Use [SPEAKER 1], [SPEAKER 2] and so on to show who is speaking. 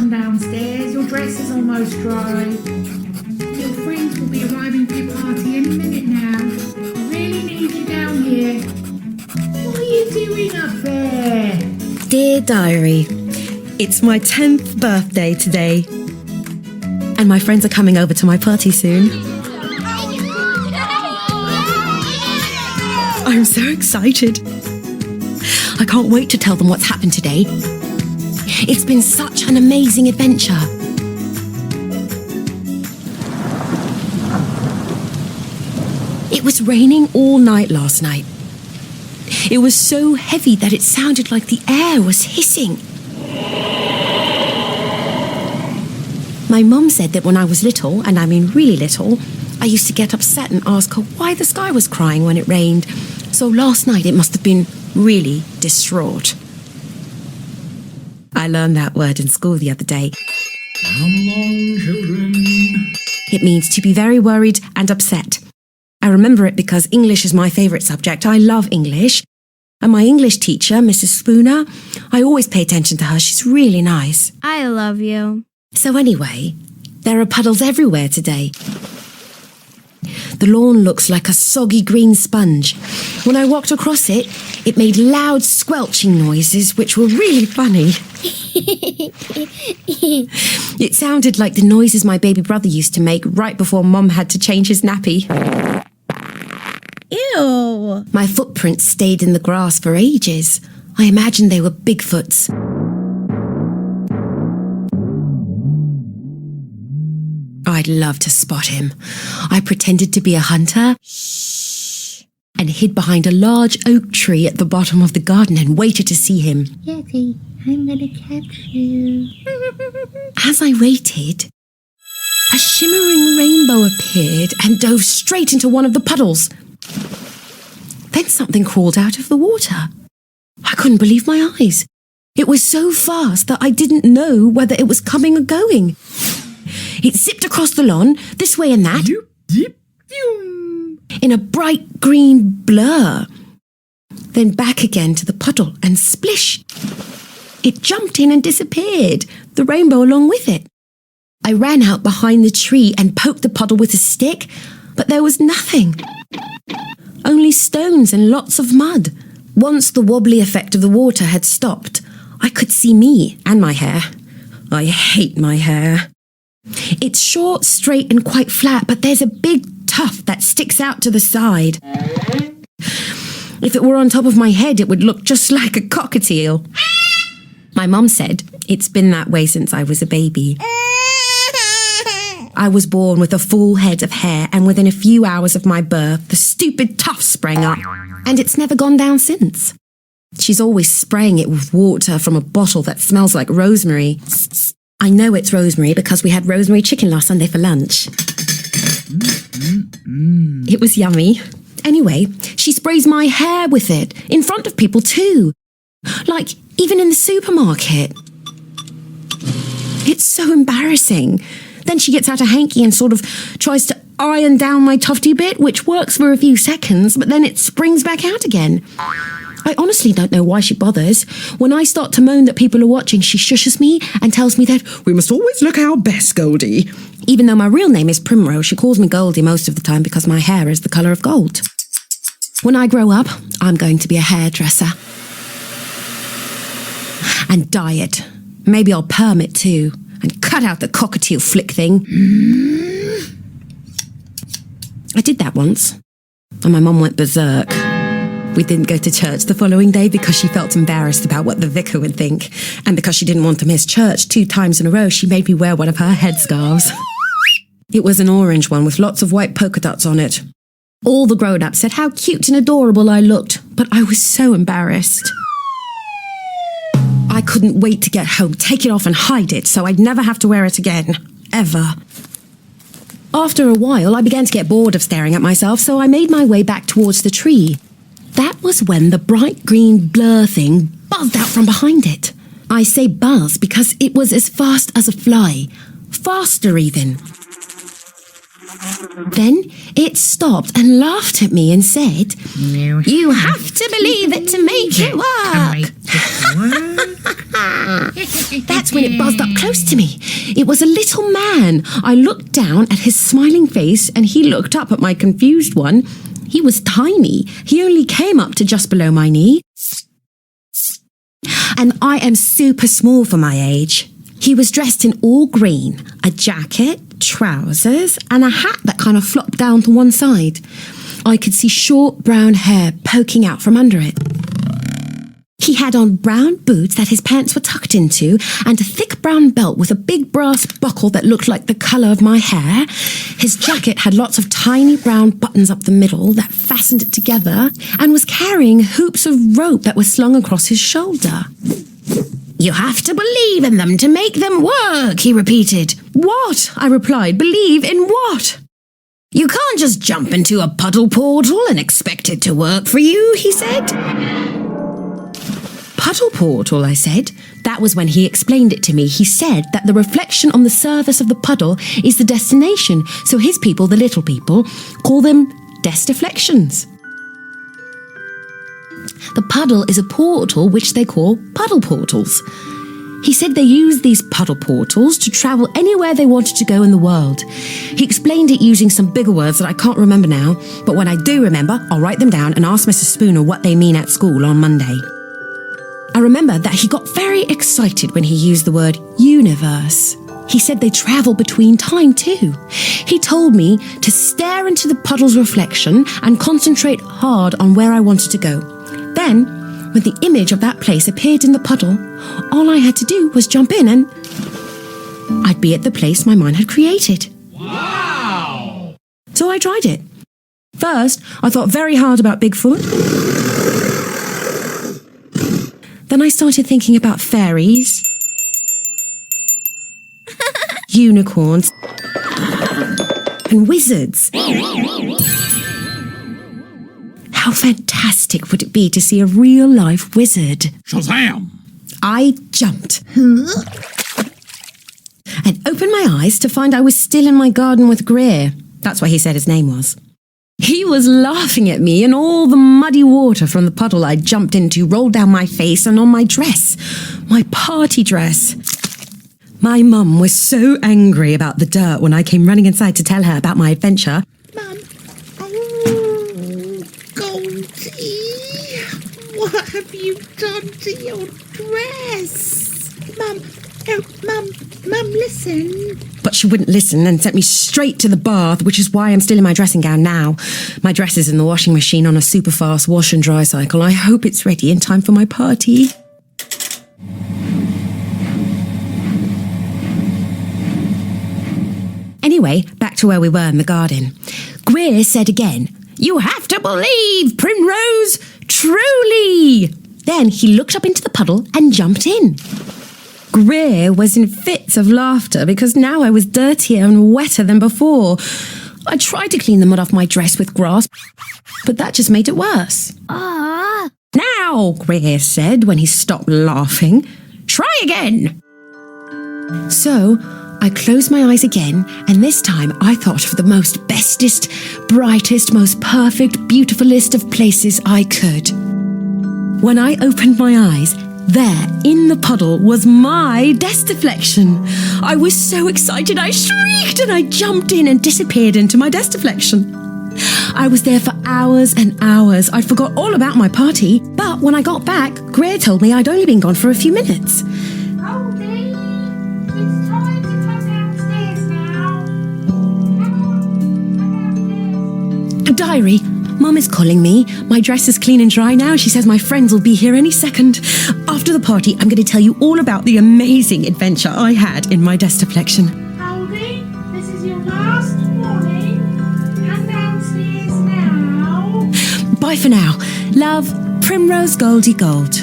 [SPEAKER 1] come downstairs. Your dress is almost dry. Your friends will be arriving for your party any minute now. I really need you down here. What are you doing up there?
[SPEAKER 2] Dear Diary, it's my 10th birthday today. And my friends are coming over to my party soon. I'm so excited. I can't wait to tell them what's happened today. It's been such an amazing adventure. It was raining all night last night. It was so heavy that it sounded like the air was hissing. My mum said that when I was little, and I mean really little, I used to get upset and ask her why the sky was crying when it rained. So last night it must have been really distraught. I learned that word in school the other day.
[SPEAKER 1] Come along, children.
[SPEAKER 2] It means to be very worried and upset. I remember it because English is my favourite subject. I love English. And my English teacher, Mrs. Spooner, I always pay attention to her. She's really nice.
[SPEAKER 3] I love you.
[SPEAKER 2] So anyway, there are puddles everywhere today. The lawn looks like a soggy green sponge. When I walked across it, it made loud squelching noises, which were really funny. It sounded like the noises my baby brother used to make right before Mum had to change his nappy.
[SPEAKER 3] Ew.
[SPEAKER 2] My footprints stayed in the grass for ages. I imagined they were Bigfoots. I'd love to spot him. I pretended to be a hunter and hid behind a large oak tree at the bottom of the garden and waited to see him.
[SPEAKER 1] Yeti, I'm gonna catch you.
[SPEAKER 2] As I waited, a shimmering rainbow appeared and dove straight into one of the puddles. Then something crawled out of the water. I couldn't believe my eyes. It was so fast that I didn't know whether it was coming or going. It zipped across the lawn, this way and that, in a bright green blur. Then back again to the puddle and splish. It jumped in and disappeared, the rainbow along with it. I ran out behind the tree and poked the puddle with a stick, but there was nothing. Only stones and lots of mud. Once the wobbly effect of the water had stopped, I could see me and my hair. I hate my hair. It's short, straight and quite flat, but there's a big tuft that sticks out to the side. If it were on top of my head, it would look just like a cockatiel. My mum said it's been that way since I was a baby. I was born with a full head of hair, and within a few hours of my birth, the stupid tuft sprang up, and it's never gone down since. She's always spraying it with water from a bottle that smells like rosemary. I know it's rosemary because we had rosemary chicken last Sunday for lunch. It was yummy. Anyway, she sprays my hair with it, in front of people too. Like, even in the supermarket. It's so embarrassing. Then she gets out a hanky and sort of tries to iron down my tufty bit, which works for a few seconds, but then it springs back out again. I honestly don't know why she bothers. When I start to moan that people are watching, she shushes me and tells me that we must always look our best, Goldie. Even though my real name is Primrose, she calls me Goldie most of the time because my hair is the colour of gold. When I grow up, I'm going to be a hairdresser. And dye it. Maybe I'll perm it too. And cut out the cockatiel flick thing. I did that once. And my mum went berserk. We didn't go to church the following day because she felt embarrassed about what the vicar would think. And because she didn't want to miss church 2 times in a row, she made me wear one of her headscarves. It was an orange one with lots of white polka dots on it. All the grown-ups said how cute and adorable I looked, but I was so embarrassed. I couldn't wait to get home, take it off and hide it so I'd never have to wear it again. Ever. After a while, I began to get bored of staring at myself, so I made my way back towards the tree. That was when the bright green blur thing buzzed out from behind it. I say buzz because it was as fast as a fly. Faster even. Then it stopped and laughed at me and said, "You have to believe it to make it work." That's when it buzzed up close to me. It was a little man. I looked down at his smiling face and he looked up at my confused one. He was tiny. He only came up to just below my knee. And I am super small for my age. He was dressed in all green, a jacket, trousers, and a hat that kind of flopped down to one side. I could see short brown hair poking out from under it. He had on brown boots that his pants were tucked into and a thick brown belt with a big brass buckle that looked like the colour of my hair. His jacket had lots of tiny brown buttons up the middle that fastened it together and was carrying hoops of rope that were slung across his shoulder. "You have to believe in them to make them work," he repeated. "What?" I replied. "Believe in what?" "You can't just jump into a puddle portal and expect it to work for you," he said. "Puddle portal," I said. That was when he explained it to me. He said that the reflection on the surface of the puddle is the destination, so his people, the little people, call them Destiflections. The puddle is a portal which they call puddle-portals. He said they use these puddle-portals to travel anywhere they wanted to go in the world. He explained it using some bigger words that I can't remember now, but when I do remember, I'll write them down and ask Mrs. Spooner what they mean at school on Monday. I remember that he got very excited when he used the word universe. He said they travel between time too. He told me to stare into the puddle's reflection and concentrate hard on where I wanted to go. Then, when the image of that place appeared in the puddle, all I had to do was jump in and I'd be at the place my mind had created. Wow! So I tried it. First, I thought very hard about Bigfoot. Then I started thinking about fairies, unicorns, and wizards. How fantastic would it be to see a real-life wizard?
[SPEAKER 4] Shazam!
[SPEAKER 2] I jumped and opened my eyes to find I was still in my garden with Greer. That's what he said his name was. He was laughing at me and all the muddy water from the puddle I jumped into rolled down my face and on my dress, my party dress. My mum was so angry about the dirt when I came running inside to tell her about my adventure.
[SPEAKER 1] Mum, Goldie, what have you done to your dress? Mum, listen.
[SPEAKER 2] But she wouldn't listen and sent me straight to the bath, which is why I'm still in my dressing gown now. My dress is in the washing machine on a super fast wash and dry cycle. I hope it's ready in time for my party. Anyway, back to where we were in the garden. Greer said again, "You have to believe, Primrose, truly." Then he looked up into the puddle and jumped in. Greer was in fits of laughter because now I was dirtier and wetter than before. I tried to clean the mud off my dress with grass, but that just made it worse. "Now," Greer said when he stopped laughing, "try again." So I closed my eyes again, and this time I thought of the most bestest, brightest, most perfect, beautifulest of places I could. When I opened my eyes, there in the puddle was my Destiflection. I was so excited I shrieked and I jumped in and disappeared into my Destiflection. I was there for hours and hours. I forgot all about my party, but when I got back, Greer told me I'd only been gone for a few minutes.
[SPEAKER 1] Goldie, it's time to come downstairs now.
[SPEAKER 2] Diary, Mum is calling me. My dress is clean and dry now. She says my friends will be here any second. After the party, I'm going to tell you all about the amazing adventure I had in my Destiflection.
[SPEAKER 1] Goldie, this is your last warning. Come downstairs now.
[SPEAKER 2] Bye for now. Love, Primrose Goldie Gold.